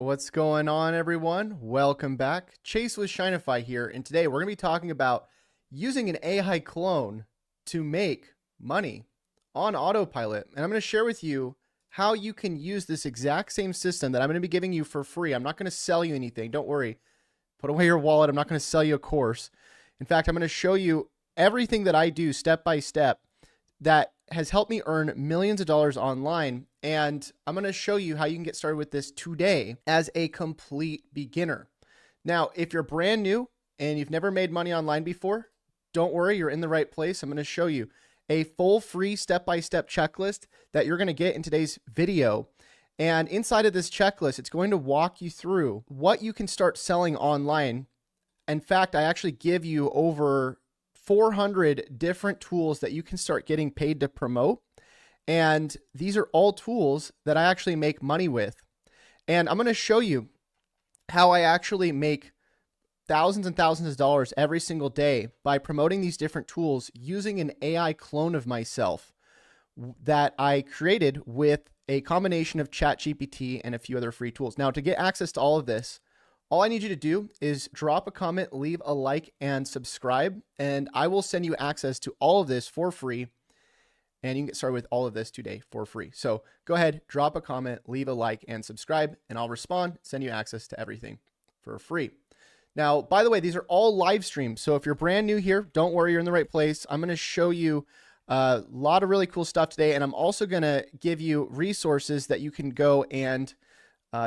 What's going on, everyone? Welcome back. Chase with Shinefy here, and today we're going to be talking about using an AI clone to make money on autopilot. And I'm going to share with you how you can use this exact same system that I'm going to be giving you for free. I'm not going to sell you anything. Don't worry. Put away your wallet. I'm not going to sell you a course. In fact, I'm going to show you everything that I do step by step that has helped me earn millions of dollars online. And I'm going to show you how you can get started with this today as a complete beginner. Now, if you're brand new and you've never made money online before, don't worry, you're in the right place. I'm going to show you a full free step-by-step checklist that you're going to get in today's video. And inside of this checklist, it's going to walk you through what you can start selling online. In fact, I actually give you over 400 different tools that you can start getting paid to promote. And these are all tools that I actually make money with. And I'm going to show you how I actually make thousands and thousands of dollars every single day by promoting these different tools using an AI clone of myself that I created with a combination of ChatGPT and a few other free tools. Now, to get access to all of this, all I need you to do is drop a comment, leave a like, and subscribe, and I will send you access to all of this for free, and you can get started with all of this today for free. So go ahead, drop a comment, leave a like, and subscribe, and I'll respond, send you access to everything for free. Now, by the way, these are all live streams, so if you're brand new here, don't worry, you're in the right place. I'm going to show you a lot of really cool stuff today, and I'm also going to give you resources that you can go and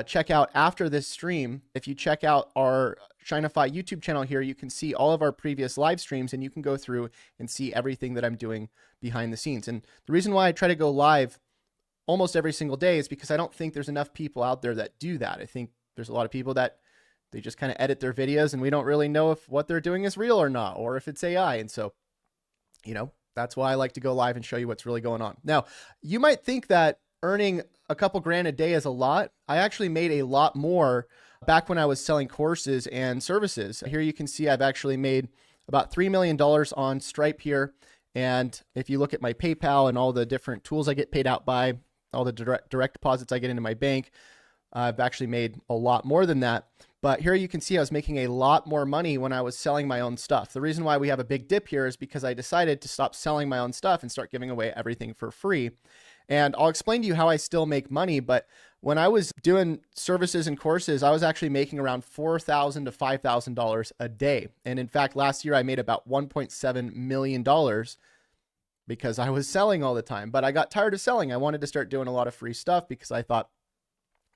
check out after this stream. If you check out our Shinefy YouTube channel here, you can see all of our previous live streams and you can go through and see everything that I'm doing behind the scenes. And the reason why I try to go live almost every single day is because I don't think there's enough people out there that do that. I think there's a lot of people that they just kind of edit their videos and we don't really know if what they're doing is real or not, or if it's AI. And so, that's why I like to go live and show you what's really going on. Now, you might think that earning a couple grand a day is a lot. I actually made a lot more back when I was selling courses and services. Here you can see I've actually made about $3 million on Stripe here. And if you look at my PayPal and all the different tools I get paid out by, all the direct deposits I get into my bank, I've actually made a lot more than that. But here you can see I was making a lot more money when I was selling my own stuff. The reason why we have a big dip here is because I decided to stop selling my own stuff and start giving away everything for free. And I'll explain to you how I still make money. But when I was doing services and courses, I was actually making around $4,000 to $5,000 a day. And in fact, last year I made about $1.7 million because I was selling all the time. But I got tired of selling. I wanted to start doing a lot of free stuff because I thought,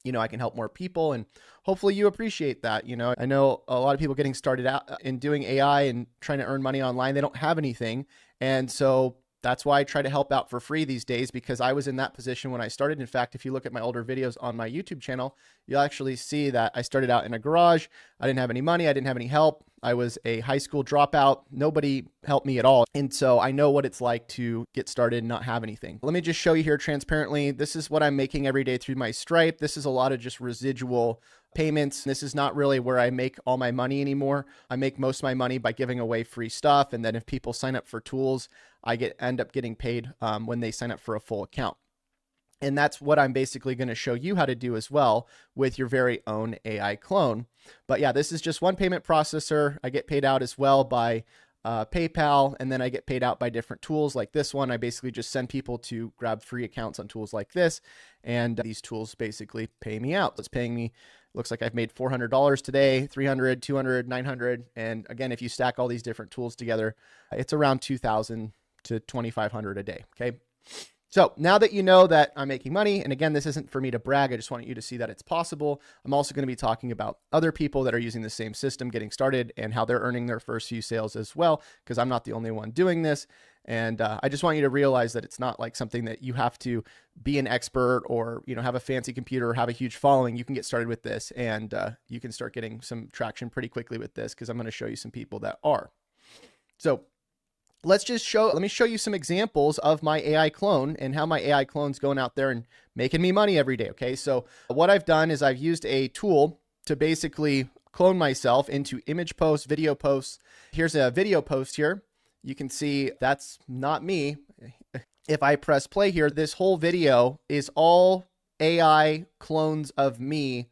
I can help more people, and hopefully you appreciate that. I know a lot of people getting started out in doing AI and trying to earn money online, they don't have anything. And so that's why I try to help out for free these days, because I was in that position when I started. In fact, if you look at my older videos on my YouTube channel, you'll actually see that I started out in a garage. I didn't have any money. I didn't have any help. I was a high school dropout. Nobody helped me at all. And so I know what it's like to get started and not have anything. Let me just show you here transparently. This is what I'm making every day through my Stripe. This is a lot of just residual payments. This is not really where I make all my money anymore. I make most of my money by giving away free stuff. And then if people sign up for tools, I end up getting paid when they sign up for a full account. And that's what I'm basically going to show you how to do as well with your very own AI clone. But yeah, this is just one payment processor. I get paid out as well by PayPal, and then I get paid out by different tools like this one. I basically just send people to grab free accounts on tools like this, and these tools basically pay me out. It's paying me, looks like I've made $400 today, $300, $200, $900. And again, if you stack all these different tools together, it's around $2,000 to $2,500 a day. Okay. So now that you know that I'm making money, and again, this isn't for me to brag, I just want you to see that it's possible. I'm also going to be talking about other people that are using the same system getting started and how they're earning their first few sales as well, because I'm not the only one doing this. And I just want you to realize that it's not like something that you have to be an expert or, have a fancy computer or have a huge following. You can get started with this, and you can start getting some traction pretty quickly with this, because I'm going to show you some people that are. So let me show you some examples of my AI clone and how my AI clone's going out there and making me money every day. Okay. So what I've done is I've used a tool to basically clone myself into image posts, video posts. Here's a video post here. You can see that's not me. If I press play here, this whole video is all AI clones of me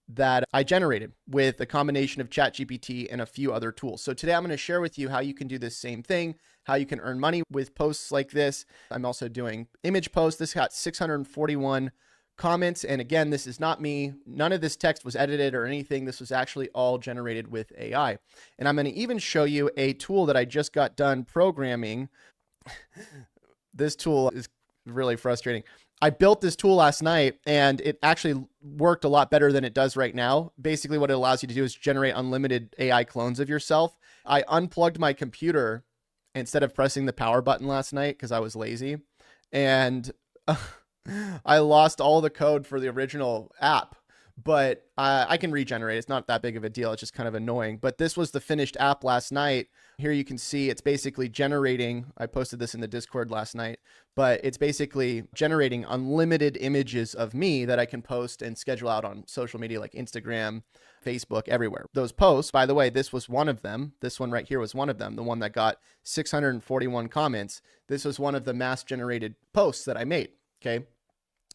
that I generated with a combination of ChatGPT and a few other tools. So today I'm going to share with you how you can do this same thing, how you can earn money with posts like this. I'm also doing image posts. This got 641 comments. And again, this is not me. None of this text was edited or anything. This was actually all generated with AI. And I'm going to even show you a tool that I just got done programming. This tool is really frustrating. I built this tool last night and it actually worked a lot better than it does right now. Basically, what it allows you to do is generate unlimited AI clones of yourself. I unplugged my computer instead of pressing the power button last night because I was lazy. And I lost all the code for the original app, but I can regenerate. It's not that big of a deal. It's just kind of annoying. But this was the finished app last night. Here you can see it's basically generating, I posted this in the Discord last night, but it's basically generating unlimited images of me that I can post and schedule out on social media like Instagram, Facebook, everywhere. Those posts, by the way, this was one of them. This one right here was one of them, the one that got 641 comments. This was one of the mass generated posts that I made, okay?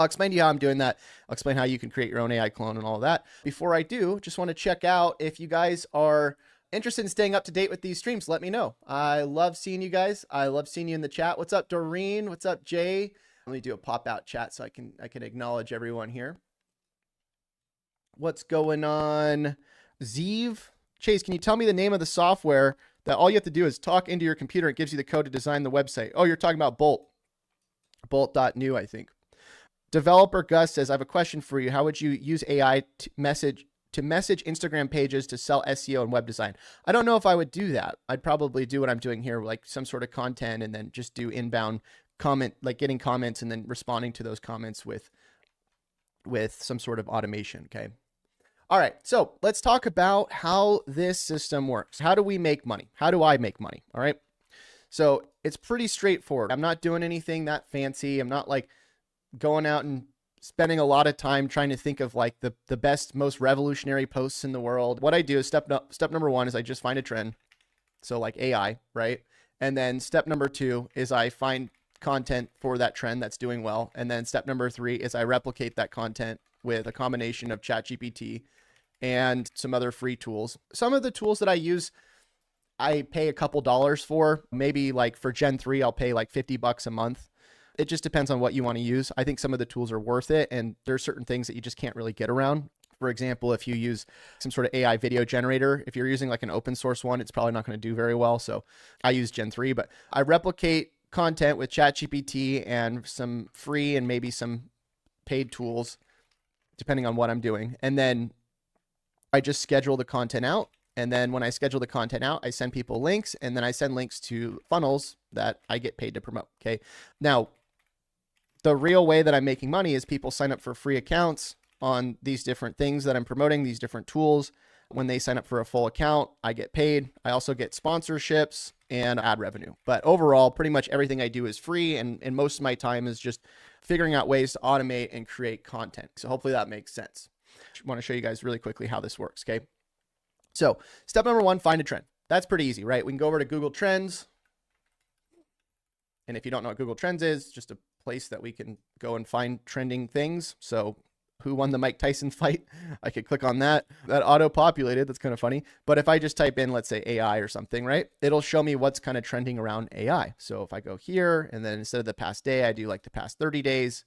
I'll explain to you how I'm doing that. I'll explain how you can create your own AI clone and all of that. Before I do, just want to check out if you guys are interested in staying up to date with these streams, let me know. I love seeing you guys. I love seeing you in the chat. What's up, Doreen? What's up, Jay? Let me do a pop out chat so I can acknowledge everyone here. What's going on? Zeev? Chase, can you tell me the name of the software that all you have to do is talk into your computer? It gives you the code to design the website. Oh, you're talking about Bolt. Bolt.new, I think. Developer Gus says, I have a question for you. How would you use AI to message Instagram pages to sell SEO and web design? I don't know if I would do that. I'd probably do what I'm doing here, like some sort of content and then just do inbound comment, like getting comments and then responding to those comments with some sort of automation. Okay. All right. So let's talk about how this system works. How do we make money? How do I make money? All right. So it's pretty straightforward. I'm not doing anything that fancy. I'm not like going out and spending a lot of time trying to think of like the best, most revolutionary posts in the world. What I do is step number one is I just find a trend. So like AI, right? And then step number two is I find content for that trend that's doing well. And then step number three is I replicate that content with a combination of ChatGPT and some other free tools. Some of the tools that I use, I pay a couple dollars for. Maybe like for Gen 3, I'll pay like $50 a month. It just depends on what you want to use. I think some of the tools are worth it, and there's certain things that you just can't really get around. For example, if you use some sort of AI video generator, if you're using like an open source one, it's probably not going to do very well. So I use Gen 3, but I replicate content with ChatGPT and some free and maybe some paid tools, depending on what I'm doing. And then I just schedule the content out. And then when I schedule the content out, I send people links, and then I send links to funnels that I get paid to promote. Okay. Now, the real way that I'm making money is people sign up for free accounts on these different things that I'm promoting, these different tools. When they sign up for a full account, I get paid. I also get sponsorships and ad revenue. But overall, pretty much everything I do is free. And most of my time is just figuring out ways to automate and create content. So hopefully that makes sense. I want to show you guys really quickly how this works. Okay. So step number one, find a trend. That's pretty easy, right? We can go over to Google Trends. And if you don't know what Google Trends is, just a place that we can go and find trending things. So who won the Mike Tyson fight? I could click on that. That auto-populated. That's kind of funny. But if I just type in, let's say AI or something, right? It'll show me what's kind of trending around AI. So if I go here and then instead of the past day, I do like the past 30 days.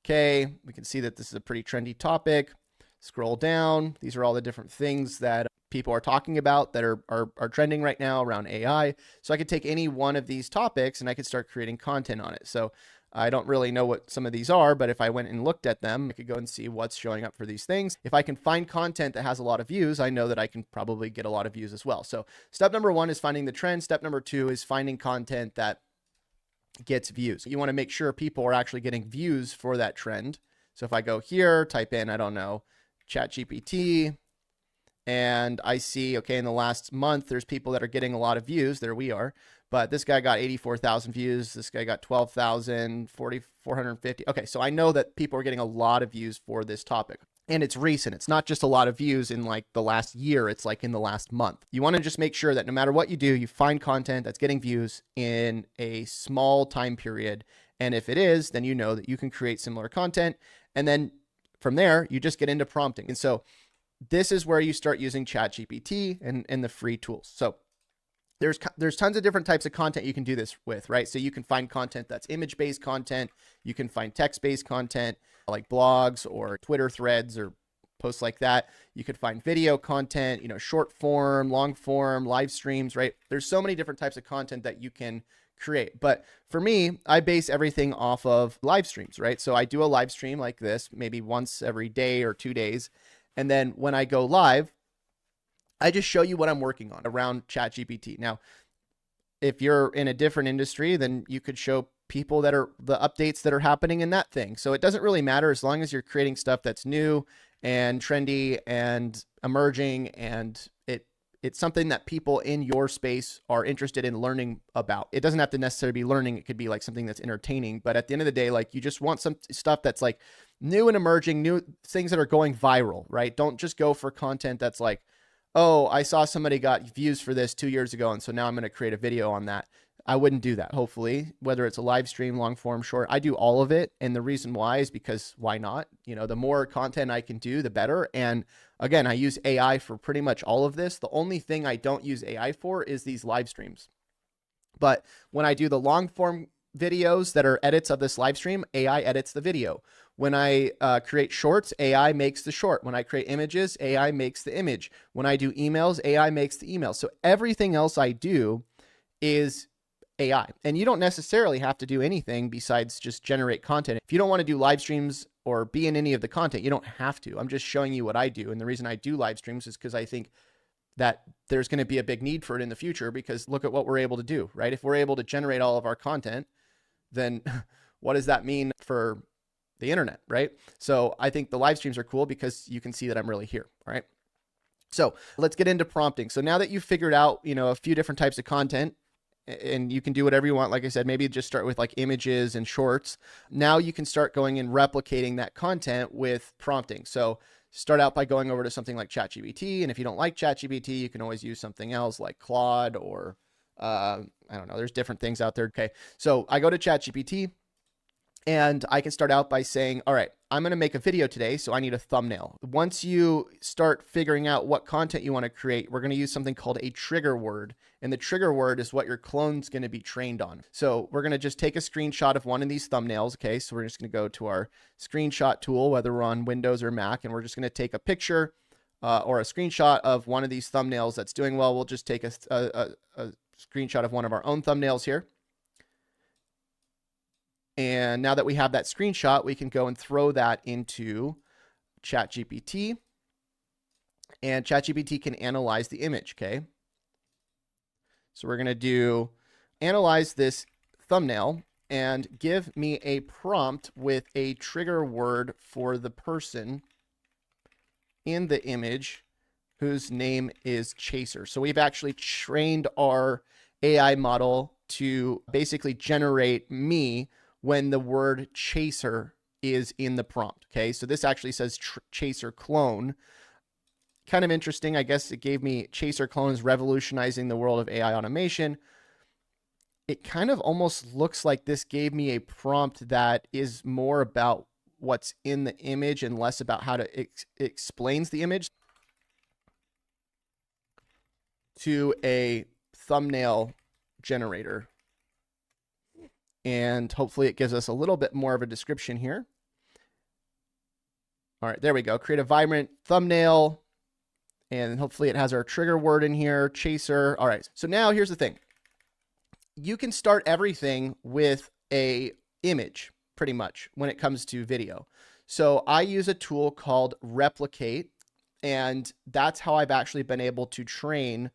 Okay, we can see that this is a pretty trendy topic. Scroll down. These are all the different things that people are talking about that are trending right now around AI. So I could take any one of these topics and I could start creating content on it. So I don't really know what some of these are, but if I went and looked at them, I could go and see what's showing up for these things. If I can find content that has a lot of views, I know that I can probably get a lot of views as well. So step number one is finding the trend. Step number two is finding content that gets views. You want to make sure people are actually getting views for that trend. So if I go here, type in, I don't know, ChatGPT, and I see, okay, in the last month, there's people that are getting a lot of views. There we are. But this guy got 84,000 views. This guy got 12,000, 450. Okay, so I know that people are getting a lot of views for this topic. And it's recent. It's not just a lot of views in like the last year. It's like in the last month. You want to just make sure that no matter what you do, you find content that's getting views in a small time period. And if it is, then you know that you can create similar content. And then from there, you just get into prompting. And so this is where you start using ChatGPT and the free tools. So there's tons of different types of content you can do this with, right? So you can find content that's image-based content. You can find text-based content like blogs or Twitter threads or posts like that. You could find video content, short form, long form, live streams, right? There's so many different types of content that you can create. But for me, I base everything off of live streams, right? So I do a live stream like this, maybe once every day or 2 days. And then when I go live, I just show you what I'm working on around ChatGPT. Now, if you're in a different industry, then you could show people that are the updates that are happening in that thing. So it doesn't really matter as long as you're creating stuff that's new and trendy and emerging, and it's something that people in your space are interested in learning about. It doesn't have to necessarily be learning. It could be like something that's entertaining, but at the end of the day, like you just want some stuff that's like new and emerging, new things that are going viral, right? Don't just go for content that's like, oh, I saw somebody got views for this 2 years ago, and so now I'm going to create a video on that. I wouldn't do that, hopefully, whether it's a live stream, long form, short. I do all of it. And the reason why is because why not? The more content I can do, the better. And again, I use AI for pretty much all of this. The only thing I don't use AI for is these live streams. But when I do the long form videos that are edits of this live stream, AI edits the video. When I create shorts, AI makes the short. When I create images, AI makes the image. When I do emails, AI makes the email. So everything else I do is AI. And you don't necessarily have to do anything besides just generate content. If you don't want to do live streams or be in any of the content, you don't have to. I'm just showing you what I do. And the reason I do live streams is because I think that there's going to be a big need for it in the future, because look at what we're able to do, right? If we're able to generate all of our content, then what does that mean for the internet, right? So I think the live streams are cool because you can see that I'm really here, all right? So let's get into prompting. So now that you've figured out, a few different types of content, and you can do whatever you want. Like I said, maybe just start with like images and shorts. Now you can start going and replicating that content with prompting. So start out by going over to something like ChatGPT. And if you don't like ChatGPT, you can always use something else like Claude or I don't know. There's different things out there. Okay. So I go to ChatGPT and I can start out by saying, all right, I'm going to make a video today, so I need a thumbnail. Once you start figuring out what content you want to create, we're going to use something called a trigger word. And the trigger word is what your clone's going to be trained on. So we're going to just take a screenshot of one of these thumbnails. Okay, so we're just going to go to our screenshot tool, whether we're on Windows or Mac, and we're just going to take a picture or a screenshot of one of these thumbnails that's doing well. We'll just take a screenshot of one of our own thumbnails here. And now that we have that screenshot, we can go and throw that into ChatGPT, and ChatGPT can analyze the image, okay? So we're gonna do analyze this thumbnail and give me a prompt with a trigger word for the person in the image whose name is Chaser. So we've actually trained our AI model to basically generate me when the word chaser is in the prompt. Okay, so this actually says chaser clone. Kind of interesting. I guess it gave me chaser clones revolutionizing the world of AI automation. It kind of almost looks like this gave me a prompt that is more about what's in the image and less about how to explains the image to a thumbnail generator. And hopefully it gives us a little bit more of a description here. All right, there we go. Create a vibrant thumbnail. And hopefully it has our trigger word in here, chaser. All right, so now here's the thing. You can start everything with a image, pretty much, when it comes to video. So I use a tool called Replicate, and that's how I've actually been able to train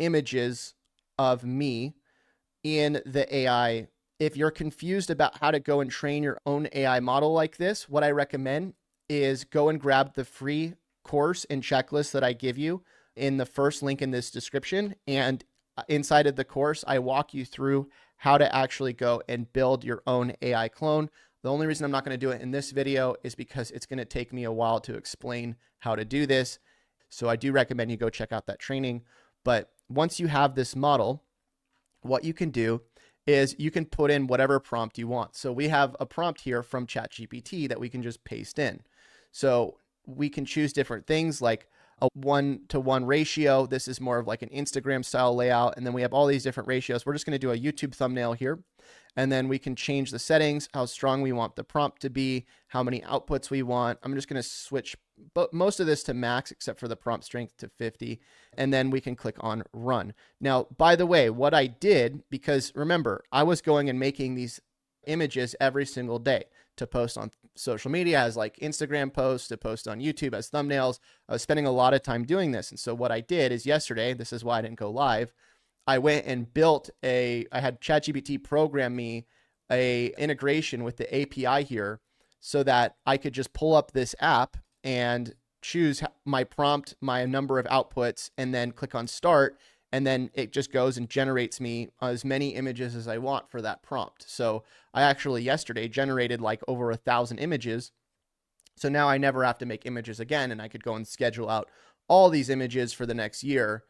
images of me in the AI. If you're confused about how to go and train your own AI model like this, what I recommend is go and grab the free course and checklist that I give you in the first link in this description. And inside of the course, I walk you through how to actually go and build your own AI clone. The only reason I'm not going to do it in this video is because it's going to take me a while to explain how to do this. So I do recommend you go check out that training. But once you have this model, what you can do is you can put in whatever prompt you want. So we have a prompt here from ChatGPT that we can just paste in. So we can choose different things like a 1-to-1 ratio. This is more of like an Instagram style layout. And then we have all these different ratios. We're just going to do a YouTube thumbnail here. And then we can change the settings, how strong we want the prompt to be, how many outputs we want. I'm just going to switch most of this to max, except for the prompt strength to 50. And then we can click on run. Now, by the way, what I did, because remember, I was going and making these images every single day to post on social media as like Instagram posts, to post on YouTube as thumbnails. I was spending a lot of time doing this. And so what I did is yesterday, this is why I didn't go live, I went and I had ChatGPT program me a integration with the API here so that I could just pull up this app and choose my prompt, my number of outputs, and then click on start. And then it just goes and generates me as many images as I want for that prompt. So I actually yesterday generated like over 1,000 images. So now I never have to make images again. And I could go and schedule out all these images for the next year.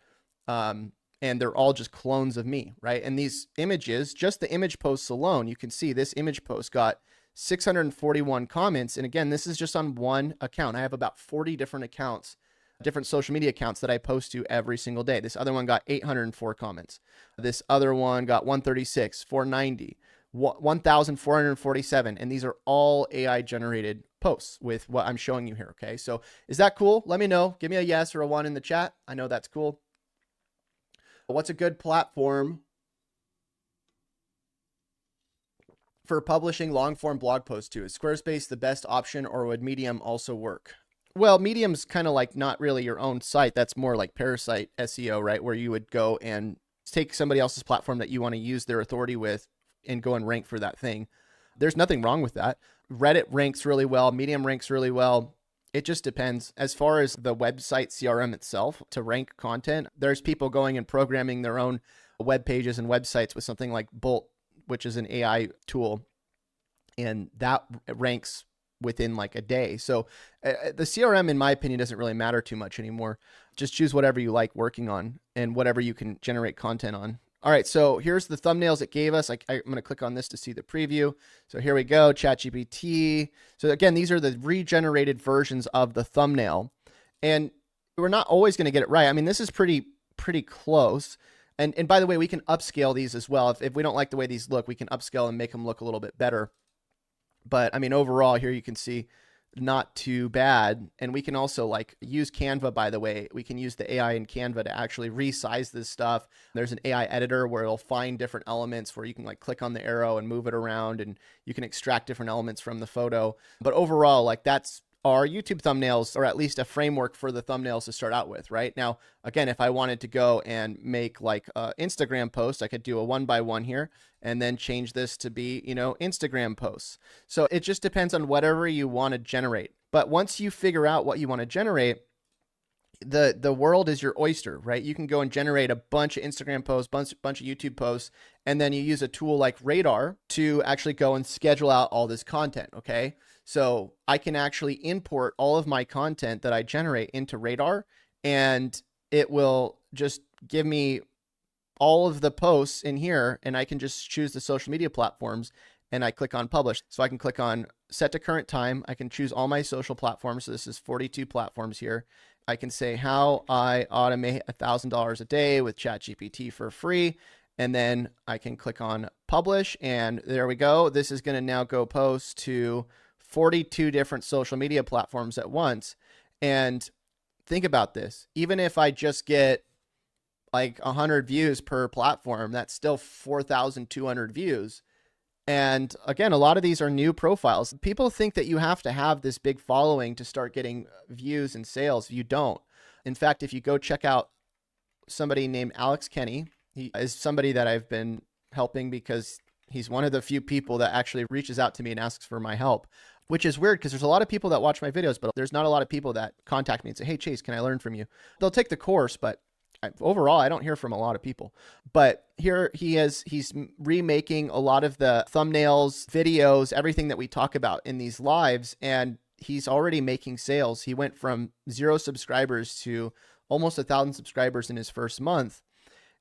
And they're all just clones of me, right? And these images, just the image posts alone, you can see this image post got 641 comments. And again, this is just on one account. I have about 40 different accounts, different social media accounts that I post to every single day. This other one got 804 comments. This other one got 136, 490, 1,447. And these are all AI generated posts with what I'm showing you here. Okay. So is that cool? Let me know. Give me a yes or a one in the chat. I know that's cool. What's a good platform for publishing long form blog posts to? Is Squarespace the best option, or would Medium also work? Well, Medium's kind of like not really your own site. That's more like parasite SEO, right? Where you would go and take somebody else's platform that you want to use their authority with and go and rank for that thing. There's nothing wrong with that. Reddit ranks really well. Medium ranks really well. It just depends. As far as the website CRM itself to rank content, there's people going and programming their own web pages and websites with something like Bolt, which is an AI tool, and that ranks within like a day. So the CRM, in my opinion, doesn't really matter too much anymore. Just choose whatever you like working on and whatever you can generate content on. All right, so here's the thumbnails it gave us. I'm going to click on this to see the preview. So here we go, ChatGPT. So again, these are the regenerated versions of the thumbnail. And we're not always going to get it right. I mean, this is pretty close. And by the way, we can upscale these as well. If we don't like the way these look, we can upscale and make them look a little bit better. But I mean, overall, here you can see not too bad. And we can also like use Canva, by the way. We can use the AI in Canva to actually resize this stuff. There's an AI editor where it'll find different elements where you can like click on the arrow and move it around, and you can extract different elements from the photo. But overall, like that's our YouTube thumbnails, or at least a framework for the thumbnails to start out with, right? Now, again, if I wanted to go and make like an Instagram post, I could do a 1-by-1 here and then change this to be, Instagram posts. So it just depends on whatever you want to generate. But once you figure out what you want to generate, the world is your oyster, right? You can go and generate a bunch of Instagram posts, bunch of YouTube posts, and then you use a tool like Radar to actually go and schedule out all this content, okay? So I can actually import all of my content that I generate into Radar, and it will just give me all of the posts in here, and I can just choose the social media platforms, and I click on publish. So I can click on set to current time. I can choose all my social platforms. So this is 42 platforms here. I can say how I automate $1,000 a day with ChatGPT for free. And then I can click on publish, and there we go. This is going to now go post to 42 different social media platforms at once. And think about this. Even if I just get like 100 views per platform, that's still 4,200 views. And again, a lot of these are new profiles. People think that you have to have this big following to start getting views and sales. You don't. In fact, if you go check out somebody named Alex Kenny, he is somebody that I've been helping because he's one of the few people that actually reaches out to me and asks for my help, which is weird because there's a lot of people that watch my videos, but there's not a lot of people that contact me and say, hey, Chase, can I learn from you? They'll take the course, but overall, I don't hear from a lot of people. But here he's remaking a lot of the thumbnails, videos, everything that we talk about in these lives, and he's already making sales. He went from 0 subscribers to almost 1,000 subscribers in his first month.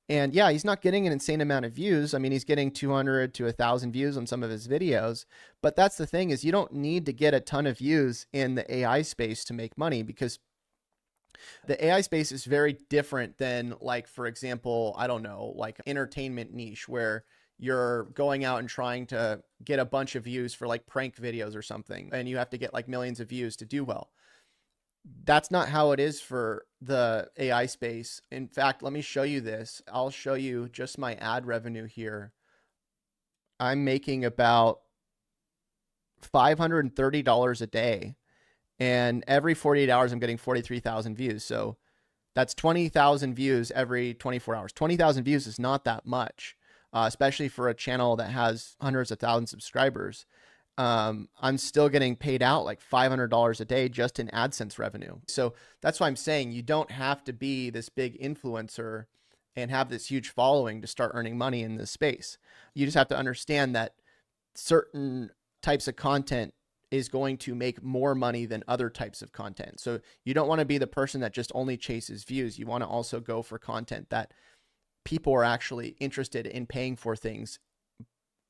And yeah, he's not getting an insane amount of views. I mean, he's getting 200 to 1,000 views on some of his videos. But that's the thing, is you don't need to get a ton of views in the AI space to make money, because The AI space is very different than, like, for example, I don't know, like entertainment niche where you're going out and trying to get a bunch of views for like prank videos or something, and you have to get like millions of views to do well. That's not how it is for the AI space. In fact, let me show you this. I'll show you just my ad revenue here. I'm making about $530 a day, and every 48 hours I'm getting 43,000 views. So that's 20,000 views every 24 hours. 20,000 views is not that much, especially for a channel that has hundreds of thousands of subscribers. I'm still getting paid out like $500 a day just in AdSense revenue. So that's why I'm saying you don't have to be this big influencer and have this huge following to start earning money in this space. You just have to understand that certain types of content is going to make more money than other types of content. So you don't want to be the person that just only chases views. You want to also go for content that people are actually interested in paying for things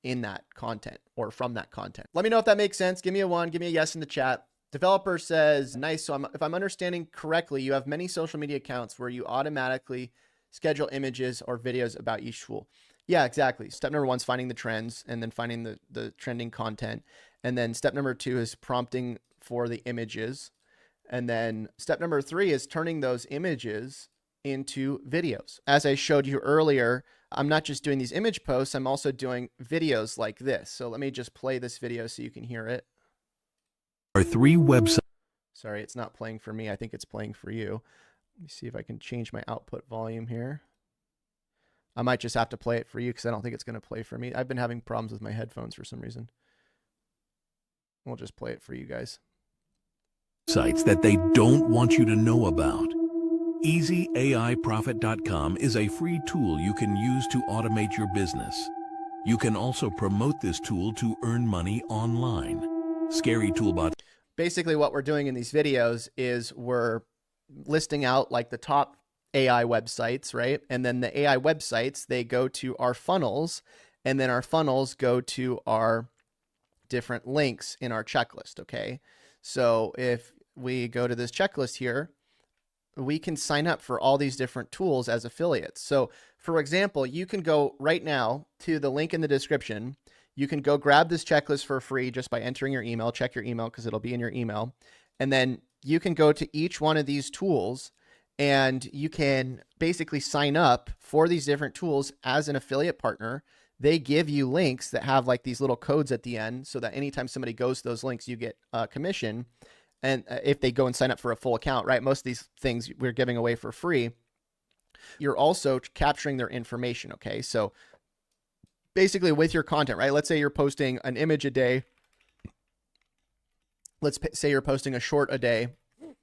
in that content or from that content. Let me know if that makes sense. Give me a 1, give me a yes in the chat. Developer says, nice. So if I'm understanding correctly, you have many social media accounts where you automatically schedule images or videos about each tool. Yeah, exactly. Step number 1 is finding the trends and then finding the trending content. And then step number 2 is prompting for the images. And then step number 3 is turning those images into videos. As I showed you earlier, I'm not just doing these image posts, I'm also doing videos like this. So let me just play this video so you can hear it. Our 3 websites. Sorry, it's not playing for me. I think it's playing for you. Let me see if I can change my output volume here. I might just have to play it for you because I don't think it's going to play for me. I've been having problems with my headphones for some reason. We'll just play it for you guys. Sites that they don't want you to know about. EasyAIProfit.com is a free tool you can use to automate your business. You can also promote this tool to earn money online. Scary Toolbot. Basically, what we're doing in these videos is we're listing out like the top AI websites, right? And then the AI websites, they go to our funnels, and then our funnels go to our different links in our checklist, okay? So if we go to this checklist here, we can sign up for all these different tools as affiliates. So for example, you can go right now to the link in the description. You can go grab this checklist for free just by entering your email. Check your email because it'll be in your email. And then you can go to each one of these tools and you can basically sign up for these different tools as an affiliate partner. They give you links that have like these little codes at the end so that anytime somebody goes to those links, you get a commission. And if they go and sign up for a full account, right? Most of these things we're giving away for free. You're also capturing their information, okay? So basically with your content, right? Let's say you're posting an image a day. Let's say you're posting a short a day.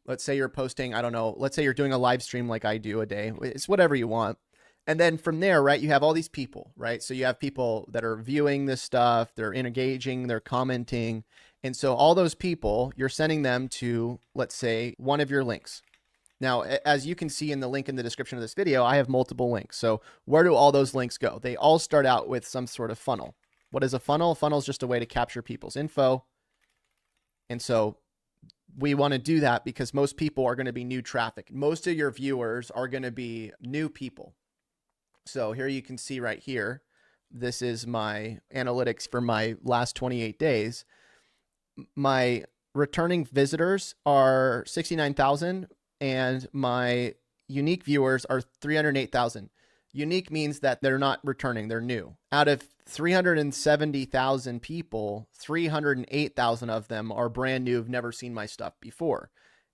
Let's say you're posting, I don't know, let's say you're doing a live stream like I do a day. It's whatever you want. And then from there, right, you have all these people, right? So you have people that are viewing this stuff, they're engaging, they're commenting. And so all those people, you're sending them to, let's say, one of your links. Now, as you can see in the link in the description of this video, I have multiple links. So where do all those links go? They all start out with some sort of funnel. What is a funnel? A funnel is just a way to capture people's info. And so we want to do that because most people are going to be new traffic. Most of your viewers are going to be new people. So here you can see right here, this is my analytics for my last 28 days. My returning visitors are 69,000 and my unique viewers are 308,000. Unique means that they're not returning, they're new. Out of 370,000 people, 308,000 of them are brand new, have never seen my stuff before.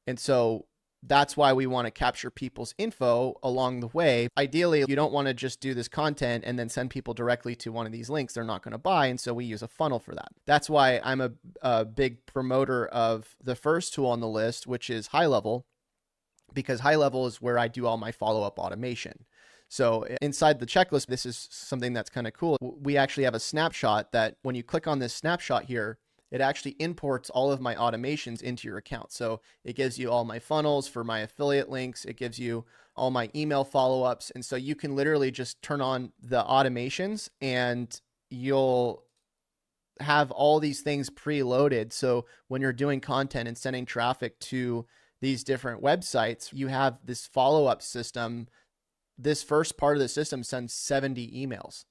And so that's why we want to capture people's info along the way. Ideally, you don't want to just do this content and then send people directly to one of these links they're not going to buy. And so we use a funnel for that. That's why I'm a big promoter of the first tool on the list, which is High Level, because High Level is where I do all my follow-up automation. So inside the checklist, this is something that's kind of cool. We actually have a snapshot that when you click on this snapshot here, it actually imports all of my automations into your account. So it gives you all my funnels for my affiliate links. It gives you all my email follow-ups. And so you can literally just turn on the automations and you'll have all these things preloaded. So when you're doing content and sending traffic to these different websites, you have this follow-up system. This first part of the system sends 70 emails.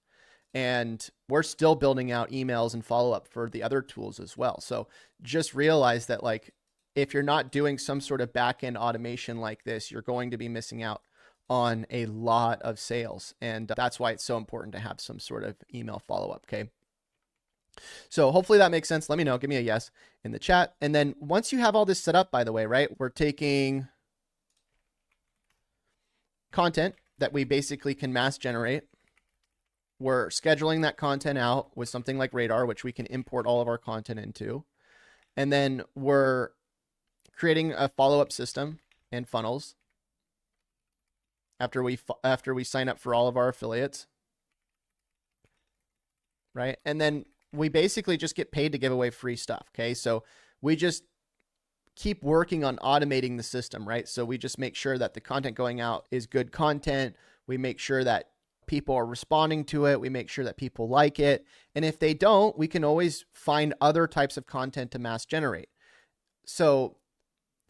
And we're still building out emails and follow-up for the other tools as well. So just realize that, like, if you're not doing some sort of back-end automation like this, you're going to be missing out on a lot of sales. And that's why it's so important to have some sort of email follow-up, okay? So hopefully that makes sense. Let me know. Give me a yes in the chat. And then once you have all this set up, by the way, right, we're taking content that we basically can mass generate. We're scheduling that content out with something like Radar, which we can import all of our content into. And then we're creating a follow-up system and funnels after we sign up for all of our affiliates, right? And then we basically just get paid to give away free stuff, okay? So we just keep working on automating the system, right? So we just make sure that the content going out is good content. We make sure that people are responding to it. We make sure that people like it. And if they don't, we can always find other types of content to mass generate. So,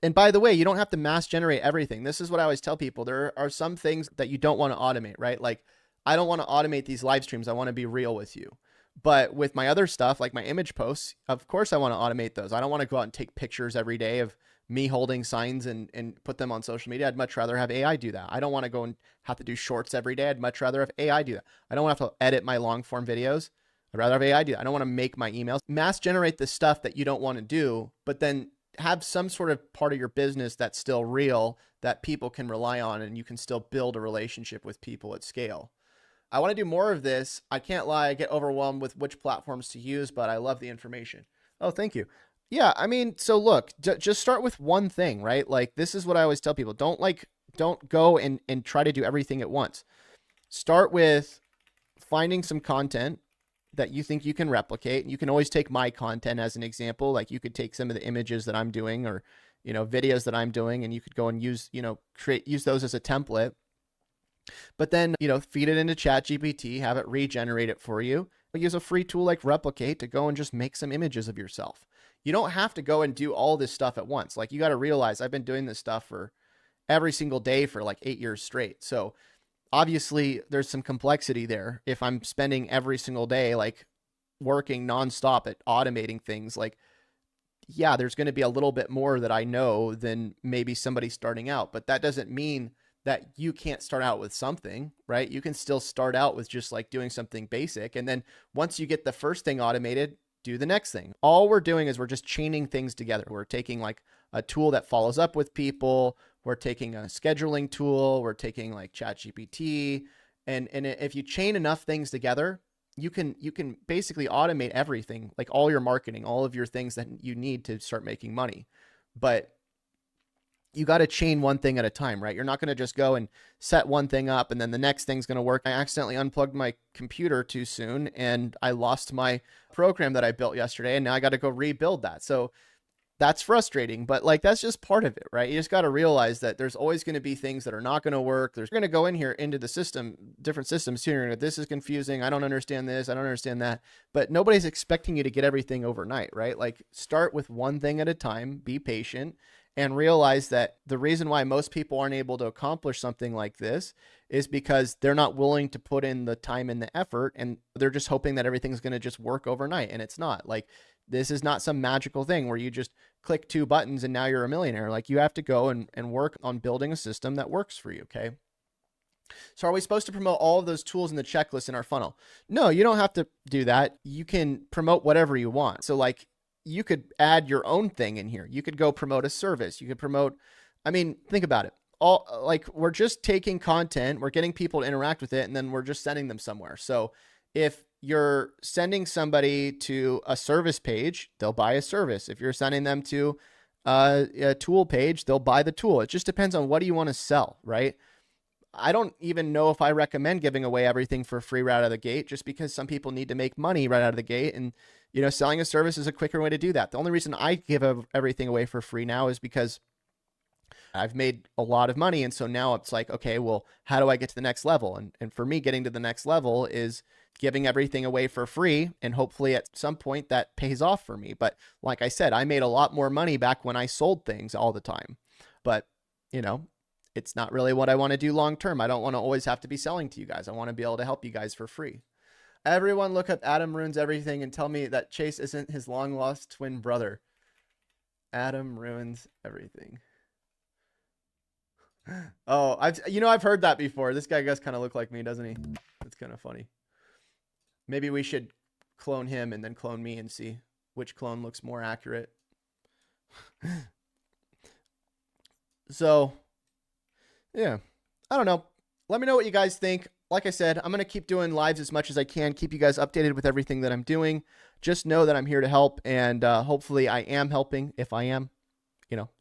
and by the way, you don't have to mass generate everything. This is what I always tell people. There are some things that you don't want to automate, right? Like, I don't want to automate these live streams. I want to be real with you. But with my other stuff, like my image posts, of course I want to automate those. I don't want to go out and take pictures every day of me holding signs and put them on social media. I'd much rather have AI do that. I don't want to go and have to do shorts every day. I'd much rather have AI do that. I don't want to have to edit my long form videos. I'd rather have AI do that. I don't want to make my emails. Mass generate the stuff that you don't want to do, but then have some sort of part of your business that's still real, that people can rely on, and you can still build a relationship with people at scale. I want to do more of this. I can't lie, I get overwhelmed with which platforms to use, but I love the information. Oh, thank you. Yeah, I mean, so look, just start with one thing, right? Like, this is what I always tell people. Don't go and try to do everything at once. Start with finding some content that you think you can replicate. You can always take my content as an example. Like, you could take some of the images that I'm doing, or, you know, videos that I'm doing, and you could go and use those as a template. But then, you know, feed it into GPT, have it regenerate it for you. Use a free tool like Replicate to go and just make some images of yourself. You don't have to go and do all this stuff at once. Like, you got to realize I've been doing this stuff for every single day for like 8 years straight. So obviously there's some complexity there. If I'm spending every single day, like, working nonstop at automating things, like, yeah, there's going to be a little bit more that I know than maybe somebody starting out, but that doesn't mean that you can't start out with something, right? You can still start out with just like doing something basic. And then once you get the first thing automated, do the next thing. All we're doing is we're just chaining things together. We're taking like a tool that follows up with people. We're taking a scheduling tool. We're taking like ChatGPT. And if you chain enough things together, you can basically automate everything, like all your marketing, all of your things that you need to start making money. But you got to chain one thing at a time, right? You're not going to just go and set one thing up and then the next thing's going to work. I accidentally unplugged my computer too soon and I lost my program that I built yesterday, and now I got to go rebuild that. So that's frustrating, but like, that's just part of it, right? You just got to realize that there's always going to be things that are not going to work. There's going to go in here into the system, different systems here. This is confusing. I don't understand this. I don't understand that, but nobody's expecting you to get everything overnight, right? Like, start with one thing at a time, be patient, and realize that the reason why most people aren't able to accomplish something like this is because they're not willing to put in the time and the effort, and they're just hoping that everything's going to just work overnight. And it's not. Like, this is not some magical thing where you just click 2 buttons and now you're a millionaire. Like, you have to go and work on building a system that works for you, okay? So are we supposed to promote all of those tools in the checklist in our funnel? No, you don't have to do that. You can promote whatever you want. So like, you could add your own thing in here. You could go promote a service. You could promote, I mean, think about it. All, like, we're just taking content, we're getting people to interact with it, and then we're just sending them somewhere. So if you're sending somebody to a service page, they'll buy a service. If you're sending them to a tool page, they'll buy the tool. It just depends on what do you want to sell, right? I don't even know if I recommend giving away everything for free right out of the gate, just because some people need to make money right out of the gate. And, you know, selling a service is a quicker way to do that. The only reason I give everything away for free now is because I've made a lot of money. And so now it's like, okay, well, how do I get to the next level? And for me, getting to the next level is giving everything away for free. And hopefully at some point that pays off for me. But like I said, I made a lot more money back when I sold things all the time. But, you know, it's not really what I want to do long term. I don't want to always have to be selling to you guys. I want to be able to help you guys for free. Everyone look up Adam Ruins Everything and tell me that Chase isn't his long lost twin brother. Adam Ruins Everything. Oh, I've heard that before. This guy does kind of look like me, doesn't he? It's kind of funny. Maybe we should clone him and then clone me and see which clone looks more accurate. So, yeah, I don't know. Let me know what you guys think. Like I said, I'm going to keep doing lives as much as I can, keep you guys updated with everything that I'm doing. Just know that I'm here to help, and hopefully I am helping. If I am,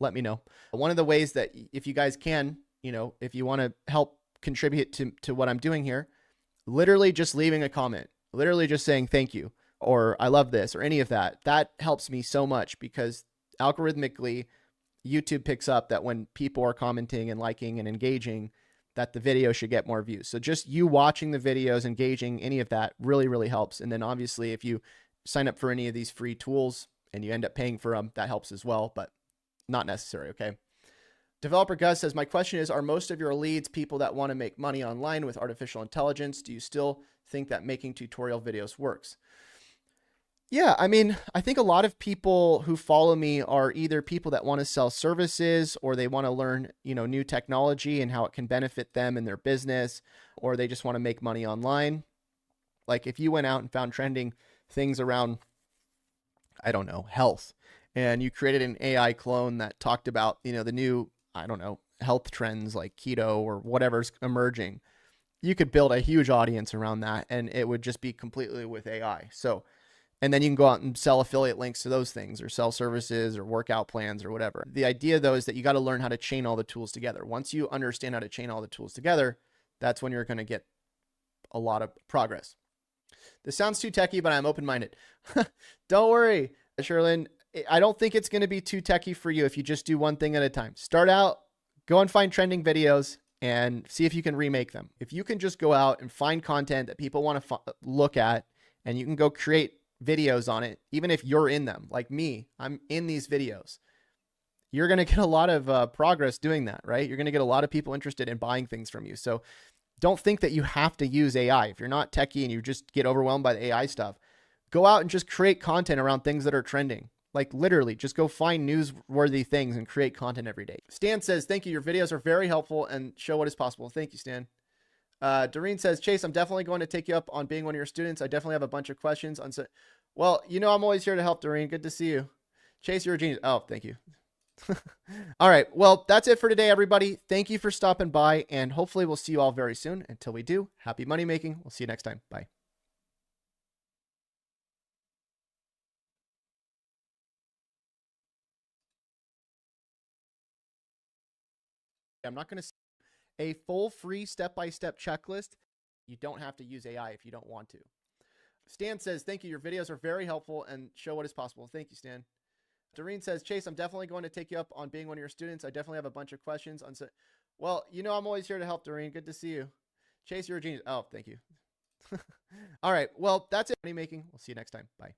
let me know. One of the ways that if you guys can, if you want to help contribute to what I'm doing here, literally just leaving a comment, literally just saying thank you, or I love this, or any of that, that helps me so much, because algorithmically, YouTube picks up that when people are commenting and liking and engaging, that the video should get more views. So just you watching the videos, engaging, any of that really, really helps. And then obviously if you sign up for any of these free tools and you end up paying for them, that helps as well, but not necessary. Okay. Developer Gus says, my question is, are most of your leads people that want to make money online with artificial intelligence? Do you still think that making tutorial videos works? Yeah, I mean, I think a lot of people who follow me are either people that want to sell services, or they want to learn, new technology and how it can benefit them in their business, or they just want to make money online. Like if you went out and found trending things around, I don't know, health, and you created an AI clone that talked about, the new, I don't know, health trends like keto or whatever's emerging, you could build a huge audience around that, and it would just be completely with AI. So, and then you can go out and sell affiliate links to those things, or sell services or workout plans or whatever. The idea though is that you got to learn how to chain all the tools together. Once you understand how to chain all the tools together, that's when you're going to get a lot of progress. This sounds too techie, but I'm open-minded. Don't worry, Sherlyn. I don't think it's going to be too techie for you if you just do one thing at a time. Start out, go and find trending videos and see if you can remake them. If you can just go out and find content that people want to look at, and you can go create videos on it, even if you're in them, like me, I'm in these videos, you're going to get a lot of progress doing that, right? You're going to get a lot of people interested in buying things from you. So don't think that you have to use AI. If you're not techie and you just get overwhelmed by the AI stuff, go out and just create content around things that are trending. Like literally just go find newsworthy things and create content every day. Stan says, thank you. Your videos are very helpful and show what is possible. Thank you, Stan. Doreen says, Chase, I'm definitely going to take you up on being one of your students. I definitely have a bunch of questions on. Well, I'm always here to help, Doreen. Good to see you. Chase, you're a genius. Oh, thank you. All right. Well, that's it for today, everybody. Thank you for stopping by, and hopefully we'll see you all very soon. Until we do, happy money making. We'll see you next time. Bye. I'm not going to a full free step-by-step checklist. You don't have to use AI if you don't want to. Stan says, thank you. Your videos are very helpful and show what is possible. Thank you, Stan. Doreen says, Chase, I'm definitely going to take you up on being one of your students. I definitely have a bunch of questions on. Well, I'm always here to help, Doreen. Good to see you. Chase, you're a genius. Oh, thank you. All right. Well, that's it. Money making. We'll see you next time. Bye.